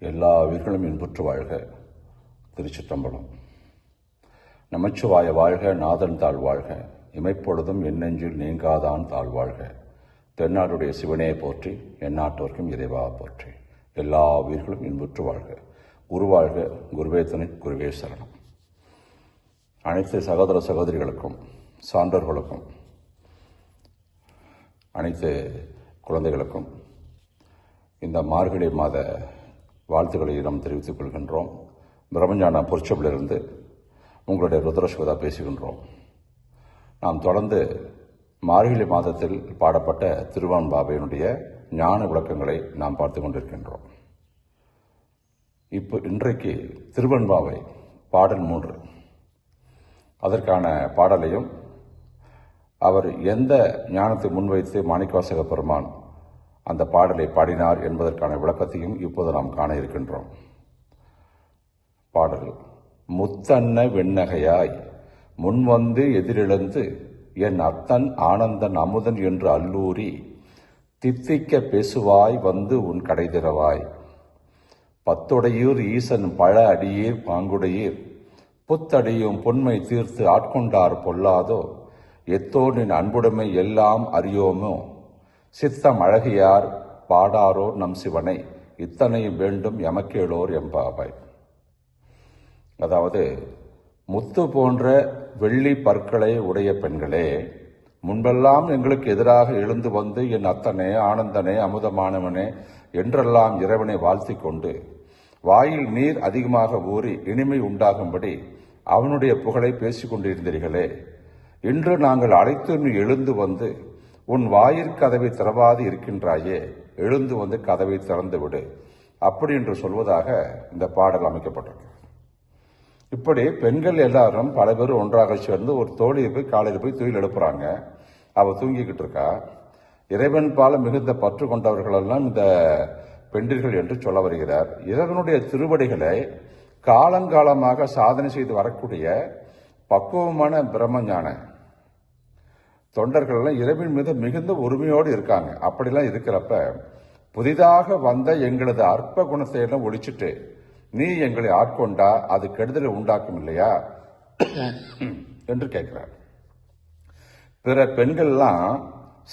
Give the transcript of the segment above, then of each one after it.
எல்லா உயிர்களும் இன்புற்று வாழ்க. திருச்சிற்றம்பலம். நமச்சிவாய வாழ்க, நாதன் தாழ் வாழ்க, இமைப்பொழுதும் எண்ணெஞ்சில் நீங்காதான் தாழ் வாழ்க. தென்னாடுடைய சிவனே போற்றி, எந்நாட்டோர்க்கும் இறைவா போற்றி. எல்லா உயிர்களும் இன்புற்று வாழ்க. குருவாழ்க, குருவே துணை, குருவே சரணம். அனைத்து சகோதர சகோதரிகளுக்கும், சான்றோர்களுக்கும், அனைத்து குழந்தைகளுக்கும் இந்த மார்கழி மாத வாழ்த்துக்களை நாம் தெரிவித்துக் கொள்கின்றோம். பிரம்மஞான பொற்சபிலிருந்து உங்களுடைய ருத்ரஸ்வதா பேசுகின்றோம். நாம் தொடர்ந்து மார்கழி மாதத்தில் பாடப்பட்ட திருவான்பாவையினுடைய ஞான விளக்கங்களை நாம் பார்த்து கொண்டிருக்கின்றோம். இன்றைக்கு திருவெண்பாவை பாடல் 3, அதற்கான பாடலையும் அவர் எந்த ஞானத்தை முன்வைத்து மாணிக்கவாசக பெருமான் அந்த பாடலை பாடினார் என்பதற்கான விளக்கத்தையும் இப்போது நாம் காண இருக்கின்றோம். பாடல்: முத்தன்ன வெண்ணகையாய் முன்வந்து எதிரிழந்து என் அத்தன் ஆனந்தன் அமுதன் என்று அல்லூரி தித்திக்க பேசுவாய் வந்து உன் கடைதிரவாய். பத்தொடையூர் ஈசன் பழ அடியீர் பாங்குடையீர் புத்தடியும் பொன்மை தீர்த்து ஆட்கொண்டார் பொல்லாதோ எத்தோனின் அன்புடைமை எல்லாம் அறியோமோ சித்தம் அழகியார் பாடாரோ நம் சிவனை இத்தனையும் வேண்டும் எமக்கேளோர் எம்பாவாய். அதாவது, முத்து போன்ற வெள்ளி பற்களை உடைய பெண்களே, முன்பெல்லாம் எங்களுக்கு எதிராக எழுந்து வந்து என் அத்தனே ஆனந்தனே அமுதமானவனே என்றெல்லாம் இறைவனை வாழ்த்தி கொண்டு வாயில் நீர் அதிகமாக ஊறி இனிமை உண்டாகும்படி அவனுடைய புகழை பேசிக் கொண்டிருந்தீர்களே, இன்று நாங்கள் அழைத்து எழுந்து வந்து உன் வாயிற்கதவை திறவாது இருக்கின்றாயே, எழுந்து வந்து கதவை திறந்து விடு அப்படி என்று சொல்வதாக இந்த பாடல் அமைக்கப்பட்டிருக்கு. இப்படி பெண்கள் எல்லாரும் பல பேர் ஒன்றாக சேர்ந்து ஒரு தோழியை போய் காலையில் போய் தூயில் எழுப்புறாங்க. அவள் தூங்கிக்கிட்டு இருக்கா. இறைவன் பால மிகுந்த பற்று கொண்டவர்களெல்லாம் இந்த பெண்டிர்கள் என்று சொல்ல வருகிறார். இறைவனுடைய திருவடிகளை காலங்காலமாக சாதனை செய்து வரக்கூடிய பக்குவமான பிரம்மஞான தொண்டர்கள்லாம் இறைவன் மீது மிகுந்த உரிமையோடு இருக்காங்க. அப்படிலாம் இருக்கிறப்ப புதிதாக வந்த எங்களது அற்ப குணத்தை எல்லாம் ஒழிச்சிட்டு நீ எங்களை ஆட்கொண்டா அது கெடுதலை உண்டாக்கும் இல்லையா என்று கேட்கிறார். பிற பெண்கள்லாம்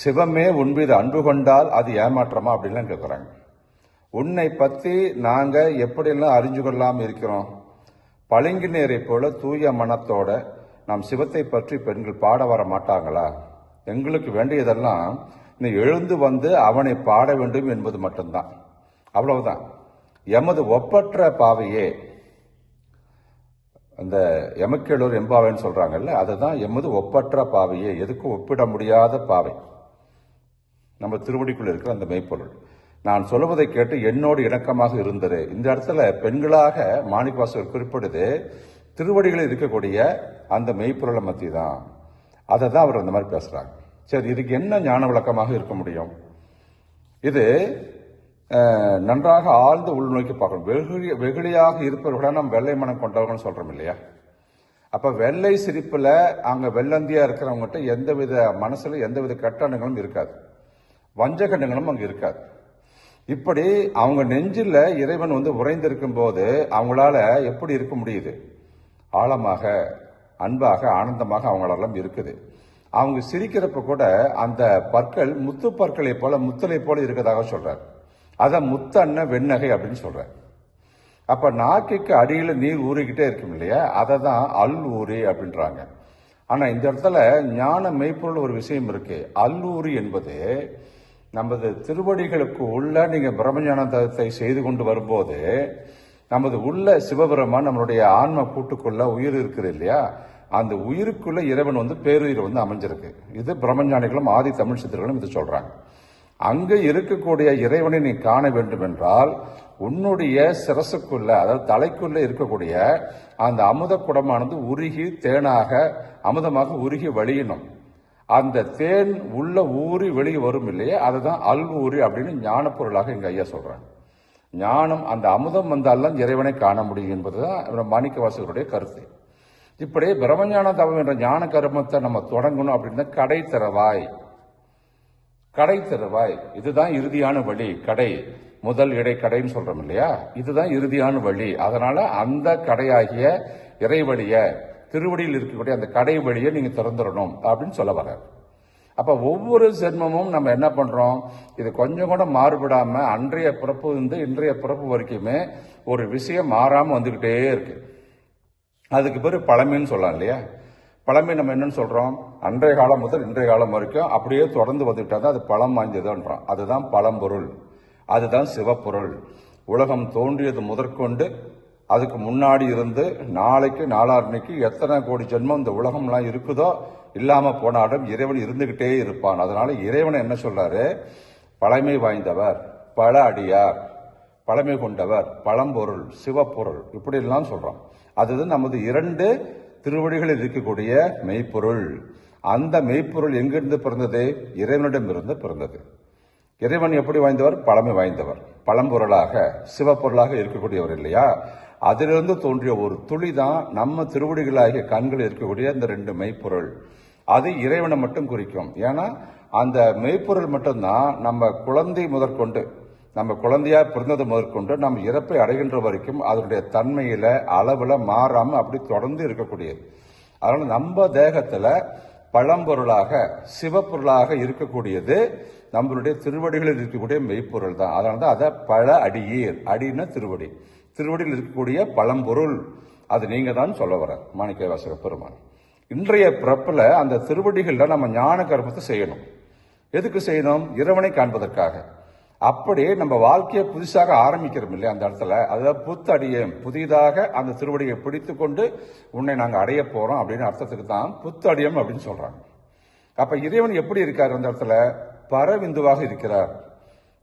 சிவமே உன் மீது அன்பு கொண்டால் அது ஏமாற்றமா அப்படின்லாம் கேட்குறாங்க. உன்னை பற்றி நாங்கள் எப்படியெல்லாம் அறிஞ்சு கொள்ளாமல் இருக்கிறோம்? பளிங்கு நீரை போல தூய மனத்தோட நாம் சிவத்தை பற்றி பெண்கள் பாட வர மாட்டாங்களா? எங்களுக்கு வேண்டியதெல்லாம் நீ எழுந்து வந்து அவனை பாட வேண்டும் என்பது மட்டும்தான், அவ்வளவுதான். எமது ஒப்பற்ற பாவையே, அந்த எமக்கேளூர் எம்பாவைன்னு சொல்றாங்கல்ல, அதுதான் எமது ஒப்பற்ற பாவையே, எதுக்கும் ஒப்பிட முடியாத பாவை, நம்ம திருவடிக்குள்ள இருக்கிற அந்த மெய்ப்பொருள். நான் சொல்லுவதை கேட்டு என்னோடு இணக்கமாக இருந்தது. இந்த இடத்துல பெண்களாக மாணிக்கவாசகர் குறிப்பிடுது திருவடிகளில் இருக்கக்கூடிய அந்த மெய்ப்பொருளை மத்தி தான். அதை தான் அவர் அந்த மாதிரி பேசுறாங்க. சரி, இதுக்கு என்ன ஞான விளக்கமாக இருக்க முடியும்? இது நன்றாக ஆழ்ந்து உள்நோக்கி பார்க்கணும். வெகுளியாக இருப்பவர்களாக நம்ம வெள்ளை மனம் கொண்டவர்கள் சொல்றோம் இல்லையா? அப்ப வெள்ளை சிரிப்புல அங்க வெள்ளந்தியா இருக்கிறவங்ககிட்ட எந்தவித மனசுல எந்தவித கட்டணங்களும் இருக்காது, வஞ்சகண்டங்களும் அங்க இருக்காது. இப்படி அவங்க நெஞ்சில் இறைவன் வந்து உறைந்திருக்கும் போது அவங்களால எப்படி இருக்க முடியுது? ஆழமாக, அன்பாக, ஆனந்தமாக அவங்களெல்லாம் இருக்குது. அவங்க சிரிக்கிறப்ப கூட அந்த பற்கள் முத்து பற்களை போல, முத்தலை போல இருக்கிறதாக சொல்றார். அதான் முத்தன்ன வெண்ணகை அப்படின்னு சொல்றார். அப்ப நாக்கைக்கு அடியில் நீர் ஊறிக்கிட்டே இருக்கும் இல்லையா, அதை தான் அல் ஊறி அப்படின்றாங்க. ஆனா இந்த இடத்துல ஞான மெய்ப்பொருள் ஒரு விஷயம் இருக்கு. அல்லூரி என்பது நமது திருவடிகளுக்கு உள்ள நீங்க பிரம்மஞானத்தை செய்து கொண்டு வரும்போது நமது உள்ள சிவபெருமான் நம்மளுடைய ஆன்ம கூட்டுக்குள்ள உயிர் இருக்குது இல்லையா, அந்த உயிருக்குள்ள இறைவன் வந்து பேருயிர் வந்து அமைஞ்சிருக்கு. இது பிரம்மஞானிகளும் ஆதி தமிழ் சித்தர்களும் இது சொல்றாங்க. அங்க இருக்கக்கூடிய இறைவனை நீ காண வேண்டும் என்றால் உன்னுடைய சிரசுக்குள்ள, அதாவது தலைக்குள்ள இருக்கக்கூடிய அந்த அமுத குடமானது உருகி தேனாக அமுதமாக உருகி வழியணும். அந்த தேன் உள்ள ஊறி வெளியே வரும் இல்லையே, அதுதான் அல் ஊறி அப்படின்னு ஞான பொருளாக எங்க ஐயா சொல்றாங்க. ஞானம், அந்த அமுதம் வந்தால்தான் இறைவனை காண முடியும் என்பதுதான் மாணிக்கவாசகருடைய கருத்து. இப்படி பிரம்மஞான தவம் என்ற ஞான கர்மத்தை நம்ம தொடங்கணும் அப்படின்னா கடை திறவாய், இதுதான் இறுதியான வழி. கடை முதல் இடைக்கடைன்னு சொல்றோம் இல்லையா, இதுதான் இறுதியான வழி. அதனால அந்த கடையாகிய இறைவழிய, திருவடியில் இருக்கக்கூடிய அந்த கடை வழியை நீங்க திறந்துடணும் அப்படின்னு சொல்ல வர்றார். அப்ப ஒவ்வொரு ஜென்மமும் நம்ம என்ன பண்றோம், இது கொஞ்சம் கூட மாறுபடாம அன்றைய பிறப்பு இருந்து இன்றைய பிறப்பு வரைக்குமே ஒரு விஷயம் மாறாம வந்துகிட்டே இருக்கு. அதுக்கு பேரு பழமைன்னு சொல்லலாம் இல்லையா. பழமை நம்ம என்னன்னு சொல்றோம், அன்றைய காலம் முதல் இன்றைய காலம் வரைக்கும் அப்படியே தொடர்ந்து வந்துட்டா தான் அது பழம் வாய்ந்ததுன்றோம். அதுதான் பழம்பொருள், அதுதான் சிவப்பொருள். உலகம் தோன்றியது முதற்கொண்டு அதுக்கு முன்னாடி இருந்து நாளைக்கு நாளான்னைக்கு எத்தனை கோடி ஜென்மம் இந்த உலகம்லாம் இருக்குதோ இல்லாம போனாலும் இறைவன் இருந்துகிட்டே இருப்பான். அதனால இறைவனை என்ன சொல்றாரு, பழமை வாய்ந்தவர், பல அடியார், பழமை கொண்டவர், பழம்பொருள், சிவப்பொருள், இப்படி எல்லாம் சொல்றோம். அது நமது இரண்டு திருவடிகளில் இருக்கக்கூடிய மெய்ப்பொருள். அந்த மெய்ப்பொருள் எங்கிருந்து பிறந்தது, இறைவனிடமிருந்து பிறந்தது. இறைவன் எப்படி வாய்ந்தவர், பழமை வாய்ந்தவர், பழம்பொருளாக சிவப்பொருளாக இருக்கக்கூடியவர் இல்லையா. அதிலிருந்து தோன்றிய ஒரு துளி தான் நம்ம திருவடிகளாகிய கண்கள் இருக்கக்கூடிய இந்த ரெண்டு மெய்ப்பொருள். அது இறைவனை மட்டும் குறிக்கும். ஏன்னா அந்த மெய்ப்பொருள் மட்டும்தான் நம்ம குழந்தை முதற்கொண்டு, நம்ம குழந்தையா பிறந்தது முதற்கொண்டு நம்ம இறப்பை அடைகின்ற வரைக்கும் அதனுடைய தன்மையில அளவுல மாறாம அப்படி தொடர்ந்து இருக்கக்கூடியது. அதனால நம்ம தேகத்துல பழம்பொருளாக சிவப்பொருளாக இருக்கக்கூடியது நம்மளுடைய திருவடிகளில் இருக்கக்கூடிய மெய்ப்பொருள் தான். அதனாலதான் அதை பழ அடியீர், அடின்னா திருவடி, திருவடியில் இருக்கக்கூடிய பழம்பொருள் அது நீங்க தான் சொல்ல வர மாணிக்கவாசக பெருமான். இன்றைய பிறப்புல அந்த திருவடிகள்ல நம்ம ஞான கர்மத்தை செய்யணும். எதுக்கு செய்யணும், இறைவனை காண்பதற்காக. அப்படி நம்ம வாழ்க்கையை புதுசாக ஆரம்பிக்கிறோம் இல்லையா அந்த இடத்துல, அதாவது புத்தடியம், புதிதாக அந்த திருவடியை பிடித்து கொண்டு உன்னை நாங்க அடைய போறோம் அப்படின்னு அர்த்தத்துக்கு தான் புத்தடியம் அப்படின்னு சொல்றாங்க. அப்ப இறைவன் எப்படி இருக்கார் அந்த இடத்துல, பரவிந்துவாக இருக்கிறார்.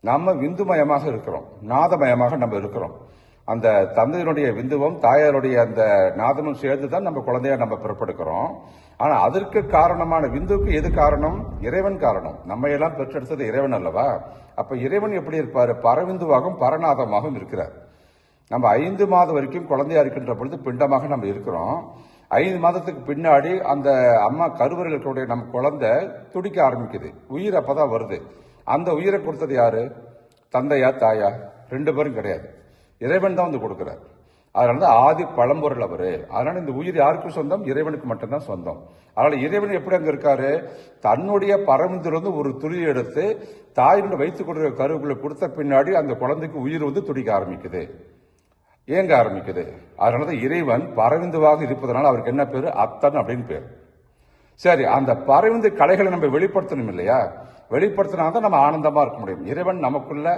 நம்ம விந்துமயமாக இருக்கிறோம், நாதமயமாக நம்ம இருக்கிறோம். அந்த தந்தையினுடைய விந்துவும் தாயாருடைய அந்த நாதமும் சேர்ந்து தான் நம்ம குழந்தைய நம்ம பிறப்பெடுக்கிறோம். ஆனா அதற்கு காரணமான விந்துக்கு எது காரணம், இறைவன் காரணம். நம்ம எல்லாம் பெற்றெடுத்தது இறைவன் அல்லவா. அப்ப இறைவன் எப்படி இருப்பாரு, பரவிந்துவாகவும் பரநாதமாகவும் இருக்கிறார். நம்ம 5 மாதம் வரைக்கும் குழந்தையா இருக்கின்ற பொழுது பிண்டமாக நம்ம இருக்கிறோம். 5 மாதத்துக்கு பின்னாடி அந்த அம்மா கருவறையில் இருக்கக்கூடிய நம்ம குழந்தை துடிக்க ஆரம்பிக்குது, உயிர் அப்பதான் வருது. அந்த உயிரை கொடுத்தது யாரு, தந்தையா தாயா, 2 பேரும் கிடையாது, இறைவன் தான் வந்து கொடுக்கிறார். அதனால ஆதி பழம்பொருள் அவரு. அதனால இந்த உயிர் யாருக்கும் சொந்தம், இறைவனுக்கு மட்டும்தான் சொந்தம். அதனால இறைவன் எப்படி அங்க இருக்காரு, தன்னுடைய பரமந்திலிருந்து ஒரு துளி எடுத்து தாயினுடைய வைத்துக் கொள்கிற கருவுக்குள்ள கொடுத்த பின்னாடி அந்த குழந்தைக்கு உயிர் வந்து துடிக்க ஆரம்பிக்குது, ஏங்க ஆரம்பிக்குது. அதனாலதான் இறைவன் பரவிந்துவாக இருப்பதனால அவருக்கு என்ன பேரு, அத்தன் அப்படின்னு பேர். சரி, அந்த பரவிந்து கலைகளை நம்ம வெளிப்படுத்தணும் இல்லையா, வெளிப்படுத்தினாதான் நம்ம ஆனந்தமா இருக்க முடியும். இறைவன் நமக்குள்ள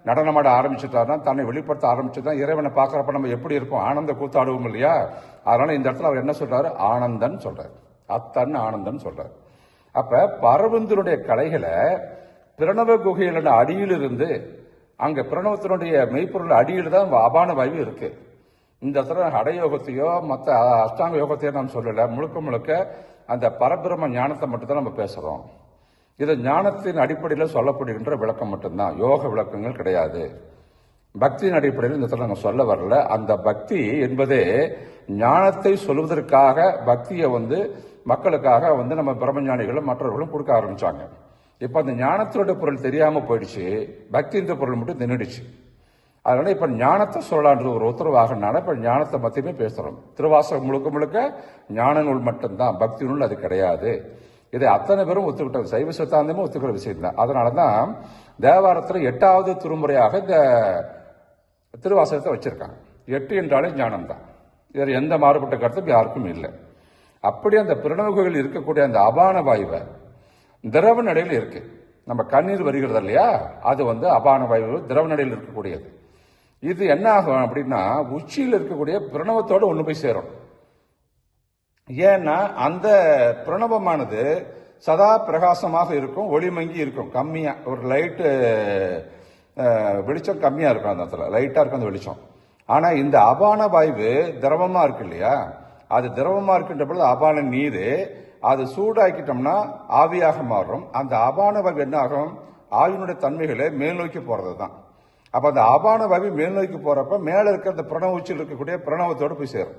நடனமாட ஆரம்பிச்சுட்டாருன்னா, தன்னை வெளிப்படுத்த ஆரம்பிச்சுதான் இறைவனை பார்க்கறப்ப நம்ம எப்படி இருப்போம், ஆனந்த கூத்தாடுவோம் இல்லையா. அதனால இந்த இடத்துல அவர் என்ன சொல்றாரு, ஆனந்தன் சொல்றாரு, அத்தன் ஆனந்தன் சொல்றாரு. அப்ப பரவிந்தனுடைய கலைகளை பிரணவ குகையில அடியிலிருந்து, அங்க பிரணவத்தினுடைய மெய்ப்பொருள் அடியில் தான் அபான வாயு இருக்கு. இந்த இடத்துல ஹடயோகத்தையோ மற்ற அஷ்டாங்க யோகத்தையோ நாம் சொல்லல, முழுக்க முழுக்க அந்த பரபிரம ஞானத்தை மட்டும்தான் நம்ம பேசுறோம். இது ஞானத்தின் அடிப்படையில் சொல்லப்படுகின்ற விளக்கம் மட்டும்தான், யோக விளக்கங்கள் கிடையாது. பக்தியின் அடிப்படையில் இந்த இடத்துல நாங்கள் சொல்ல வரல. அந்த பக்தி என்பதே ஞானத்தை சொல்வதற்காக பக்தியை மக்களுக்காக நம்ம பிரம்மஞானிகளும் மற்றவர்களும் கொடுக்க ஆரம்பிச்சாங்க. இப்ப அந்த ஞானத்தோட பொருள் தெரியாம போயிடுச்சு, பக்தின்ற பொருள் மட்டும் நின்றுடுச்சு. அதனால இப்ப ஞானத்தை சொல்லலான்ற ஒரு உத்தரவாகனால இப்ப ஞானத்தை மத்தியமே பேசுறோம். திருவாசகம் முழுக்க முழுக்க ஞான நூல் மட்டும்தான், பக்தி நூல் அது கிடையாது. இதை அத்தனை பேரும் ஒத்துக்கிட்ட, சைவ சித்தாந்தமும் ஒத்துக்கிற விஷயம் தான். அதனாலதான் தேவாரத்துல 8வது திருமுறையாக இந்த திருவாசகத்தை வச்சிருக்காங்க. 8 என்றாலே ஞானம் தான், வேறு எந்த மாறுபட்ட கருத்தும் யாருக்கும் இல்லை. அப்படி அந்த பிரணவுகள் இருக்கக்கூடிய அந்த அபான வாயுவை திரவ நடையில் இருக்கு. நம்ம கண்ணீர் வருகிறது இல்லையா, அது அபான வாயு திரவ நடையில் இருக்கக்கூடியது. இது என்ன ஆகும் அப்படின்னா, உச்சியில் இருக்கக்கூடிய பிரணவத்தோடு ஒன்று போய் சேரும். ஏன்னா அந்த பிரணவமானது சதா பிரகாசமாக இருக்கும், ஒளிமங்கி இருக்கும், கம்மியா ஒரு லைட்டு வெளிச்சம் கம்மியா இருக்கும், அந்த இடத்துல லைட்டா இருக்கும் அந்த வெளிச்சம். ஆனா இந்த அபான வாயு திரவமா இருக்கு இல்லையா, அது திரவமா இருக்கின்ற பொழுது அபான நீர் அது சூடாக்கிட்டோம்னா ஆவியாக மாறும். அந்த அபான வாயு என்ன ஆகும், ஆவியினுடைய தன்மைகளை மேல் நோக்கி போறது தான். அப்ப அந்த அபான வாயு மேல் நோக்கி போறப்ப மேல இருக்கிற அந்த பிரணவ உச்சியில் இருக்கக்கூடிய பிரணவத்தோடு போய் சேரும்,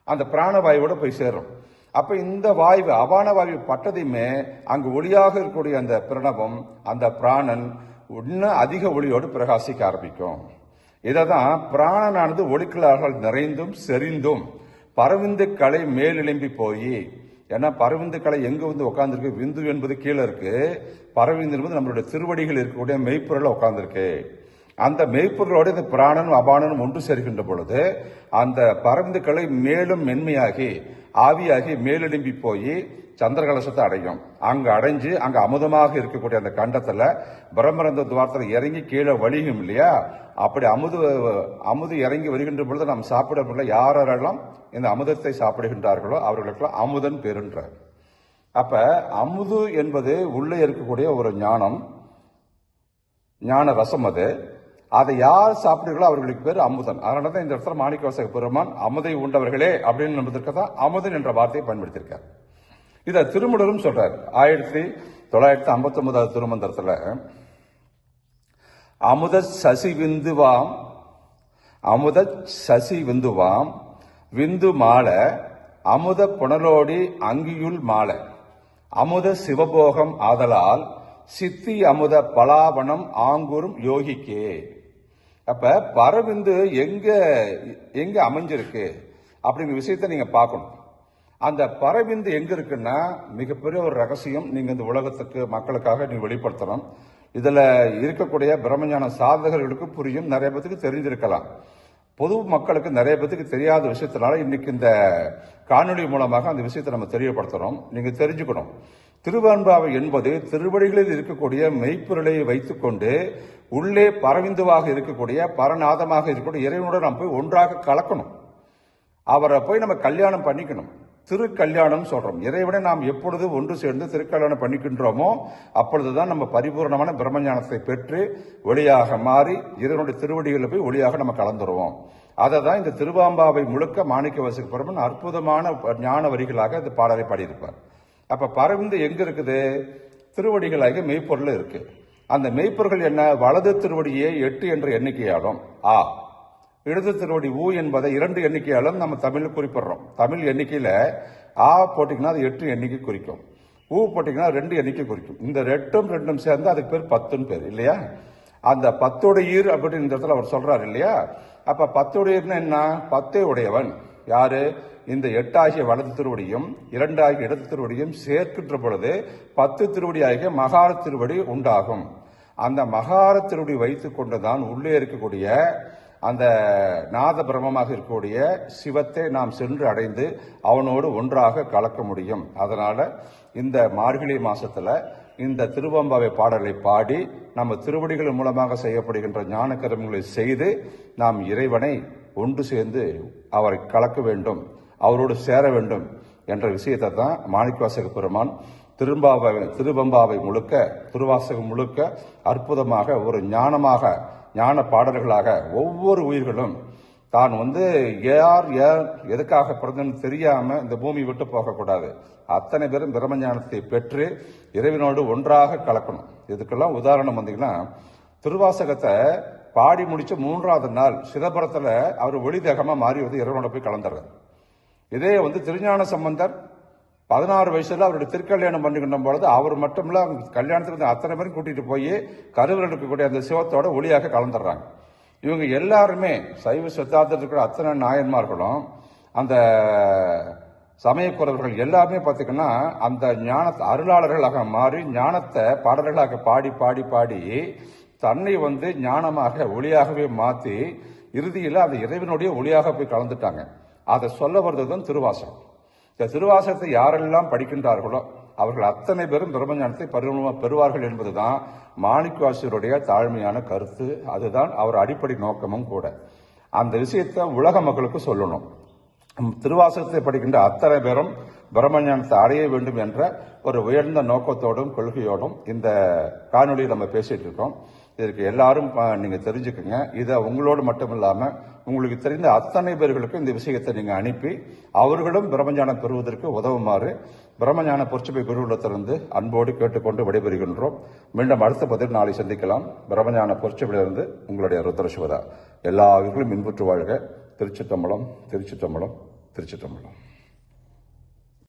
அந்த பிராணவாயுவோட போய் சேரும். அப்ப இந்த வாயு அபான வாயு பட்டதையுமே அங்கு ஒளியாக இருக்கக்கூடிய அந்த பிரணவம், அந்த பிராணன் இன்னும் அதிக ஒளியோடு பிரகாசிக்க ஆரம்பிக்கும். இதைதான் பிராணனானது ஒளிக்கலார்கள் நிறைந்தும் செறிந்தும் பரவிந்து கலை மேலெழும்பி போய், ஏன்னா பரவிந்து கலை எங்க வந்து உட்கார்ந்துருக்கு, விந்து என்பது கீழே இருக்கு, பரவிந்து என்பது நம்மளுடைய திருவடிகள் இருக்கக்கூடிய மெய்ப்பொருள் உட்கார்ந்துருக்கு. அந்த மெய்ப்பொருளோடு இந்த பிராணனும் அபானனும் ஒன்று சேர்க்கின்ற பொழுது அந்த பரவிந்து கலை மேலும் மென்மையாகி ஆவியாகி மேலெழும்பி போய் சந்திரகலசத்தை அடையும். அங்க அடைஞ்சு அங்க அமுதமாக இருக்கக்கூடிய அந்த கண்டத்துல பிரம்மரந்த துவாரத்தில் இறங்கி கீழே வழியும் இல்லையா, அப்படி அமுது இறங்கி வருகின்ற பொழுது நாம் சாப்பிட யாரெல்லாம் இந்த அமுதத்தை சாப்பிடுகின்றார்களோ அவர்களுக்கெல்லாம் அமுதன் பெறுன்றார். அப்ப அமுது என்பது உள்ளே இருக்கக்கூடிய ஒரு ஞான ரசம். அதை யார் சாப்பிடுகளோ அவர்களுக்கு பேர் அமுதன். அதனாலதான் இந்த இடத்துல மாணிக்கவாசக பெருமான் அமுதை உண்டவர்களே அப்படின்னு என்பதற்கு தான் அமுதன் என்ற வார்த்தையை பயன்படுத்தியிருக்கார். இத திருமூலரும் சொல்றார். 1959 திருமந்திரத்துல அமுத சசி விந்துவாம் விந்து மால அமுத புனலோடி அங்கியுள் மால அமுத சிவபோகம் ஆதலால் சித்தி அமுத பலாவனம் ஆங்கூரும் யோகிக்கே. அப்ப பரவிந்து எங்க அமைஞ்சிருக்கு அப்படிங்கிற விஷயத்தை நீங்க பார்க்கணும். அந்த பரவிந்து எங்க இருக்குன்னா மிகப்பெரிய ஒரு ரகசியம். நீங்க இந்த உலகத்துக்கு மக்களுக்காக நீங்க வெளிப்படுத்தணும். இதுல இருக்கக்கூடிய பிரம்மஞான சாதகர்களுக்கு புரியும், நிறைய பேத்துக்கு தெரிஞ்சிருக்கலாம். பொது மக்களுக்கு நிறைய பேத்துக்கு தெரியாத விஷயத்தினால இன்னைக்கு இந்த காணொலி மூலமாக அந்த விஷயத்தை நம்ம தெரியப்படுத்துறோம். நீங்க தெரிஞ்சுக்கணும். திருவெம்பாவை என்பது திருவடிகளில் இருக்கக்கூடிய மெய்ப்பொருளை வைத்துக்கொண்டு உள்ளே பரவிந்துவாக இருக்கக்கூடிய பரநாதமாக இருக்கக்கூடிய இறைவனோடு நாம் போய் ஒன்றாக கலக்கணும். அவரை போய் நம்ம கல்யாணம் பண்ணிக்கணும். திருக்கல்யாணம் சொல்றோம். இறைவனை நாம் எப்பொழுது ஒன்று சேர்ந்து திருக்கல்யாணம் பண்ணிக்கின்றோமோ அப்பொழுதுதான் நம்ம பரிபூர்ணமான பிரம்மஞானத்தை பெற்று ஒளியாக மாறி இறைவனுடைய திருவடிகளில் போய் ஒளியாக நம்ம கலந்துருவோம். அதை தான் இந்த திருவாம்பாவை முழுக்க மாணிக்கவாசக பெருமான் அற்புதமான ஞான வரிகளாக இந்த பாடலை பாடியிருப்பார். அப்ப பரவிந்து எங்க இருக்குது? திருவடிகளாக மெய்ப்பொருள் இருக்கு. அந்த மெய்ப்பொருள் என்ன? வலது திருவடியே 8 என்ற எண்ணிக்கையாலும் இடது திருவடி ஊ என்பதை 2 எண்ணிக்கையாலும் நம்ம தமிழ்ல குறிப்பிடுறோம். தமிழ் எண்ணிக்கையில போட்டீங்கன்னா அது 8 எண்ணிக்கை குறிக்கும், ஊ போட்டீங்கன்னா 2 எண்ணிக்கை குறிக்கும். இந்த 2 சேர்ந்து அதுக்கு பேர் 10 பேர் இல்லையா? அந்த 10 ஈர் அப்படின்னு இந்த இடத்துல அவர் சொல்றாரு இல்லையா? அப்ப 10 ஈர்னா என்ன? 10 உடையவன் யாரு? இந்த 8 ஆகிய வலது திருவடியும் 2 ஆகிய இடது திருவடியும் சேர்க்கின்ற பொழுது 10 திருவடி ஆகிய மகார திருவடி உண்டாகும். அந்த மகார திருவடி வைத்துக் கொண்டுதான் உள்ளே இருக்கக்கூடிய அந்த நாத பிரம்மமாக இருக்கக்கூடிய சிவத்தை நாம் சென்று அடைந்து அவனோடு ஒன்றாக கலக்க முடியும். அதனால இந்த மார்கழி மாசத்துல இந்த திருவெம்பாவை பாடலை பாடி நம்ம திருவடிகள் மூலமாக செய்யப்படுகின்ற ஞான கர்மங்களை செய்து நாம் இறைவனை ஒன்று சேர்ந்து அவரை கலக்க வேண்டும், அவரோடு சேர வேண்டும் என்ற விஷயத்தை தான் மாணிக்கவாசக பெருமான் திருவெம்பாவை முழுக்க திருவாசகம் முழுக்க அற்புதமாக ஒரு ஞான பாடல்களாக ஒவ்வொரு உயிர்களும் தான் யார் எதுக்காக பிறந்தன்னு தெரியாம இந்த பூமி விட்டு போகக்கூடாது. அத்தனை பேரும் பிரம்மஞானத்தை பெற்று இறைவனோடு ஒன்றாக கலக்கணும். இதுக்கெல்லாம் உதாரணம் வந்தீங்கன்னா திருவாசகத்தை பாடி முடிச்ச 3வது நாள் சிதம்பரத்துல அவர் ஒளி தேகமா மாறி இறைவனோட போய் கலந்துறாரு. இதே திருஞான சம்பந்தர் 16 வயசுல அவருடைய திருக்கல்யாணம் பண்ணிக்கின்ற பொழுது அவர் மட்டுமில்ல கல்யாணத்துக்கு அத்தனை பேரும் கூட்டிட்டு போய் கருவில் இருக்கக்கூடிய அந்த சிவத்தோட ஒளியாக கலந்துடுறாங்க. இவங்க எல்லாருமே சைவ சித்தாந்தத்தில் இருக்கிற அத்தனை நாயன்மார்களும் அந்த சமயக்குறவர்கள் எல்லாருமே பார்த்தீங்கன்னா அந்த ஞானத்தை அருளாளர்களாக மாறி ஞானத்தை பாடல்களாக பாடி பாடி பாடி தன்னை ஞானமாக ஒளியாகவே மாற்றி இறுதியில் அந்த இறைவனுடைய ஒளியாக போய் கலந்துட்டாங்க. அதை சொல்ல வருவதுதான் திருவாசகம். இந்த திருவாசகத்தை யாரெல்லாம் படிக்கின்றார்களோ அவர்கள் அத்தனை பேரும் பிரம்மஞானத்தை பெறுவார்கள் என்பதுதான் மாணிக்கவாசகருடைய தாழ்மையான கருத்து. அதுதான் அவர் அடிப்படை நோக்கமும் கூட. அந்த விஷயத்தை உலக மக்களுக்கு சொல்லணும். திருவாசகத்தை படிக்கின்ற அத்தனை பேரும் பிரம்மஞானத்தை அடைய வேண்டும் என்ற ஒரு உயர்ந்த நோக்கத்தோடும் கொள்கையோடும் இந்த காணொலியை நம்ம பேசிட்டு இருக்கோம். இதற்கு எல்லாரும் நீங்க தெரிஞ்சுக்கங்க. இதை உங்களோடு மட்டும் இல்லாம உங்களுக்கு தெரிந்த அத்தனை பேர்களுக்கும் இந்த விஷயத்தை நீங்க அனுப்பி அவர்களும் பிரம்மஞானம் பெறுவதற்கு உதவுமாறு பிரம்மஞான பொற்சபை குருவிடத்திலிருந்து அன்போடு கேட்டுக்கொண்டு விடைபெறுகின்றோம். மீண்டும் அடுத்த பதில் நாளை சந்திக்கலாம். பிரம்மஞான பொற்சபையிலிருந்து உங்களுடைய ருத்ரசிவதா. எல்லா அவர்களும் இன்புற்று வாழ்க. திருச்சிற்றம்பலம், திருச்சிற்றம்பலம், திருச்சிற்றம்பலம்.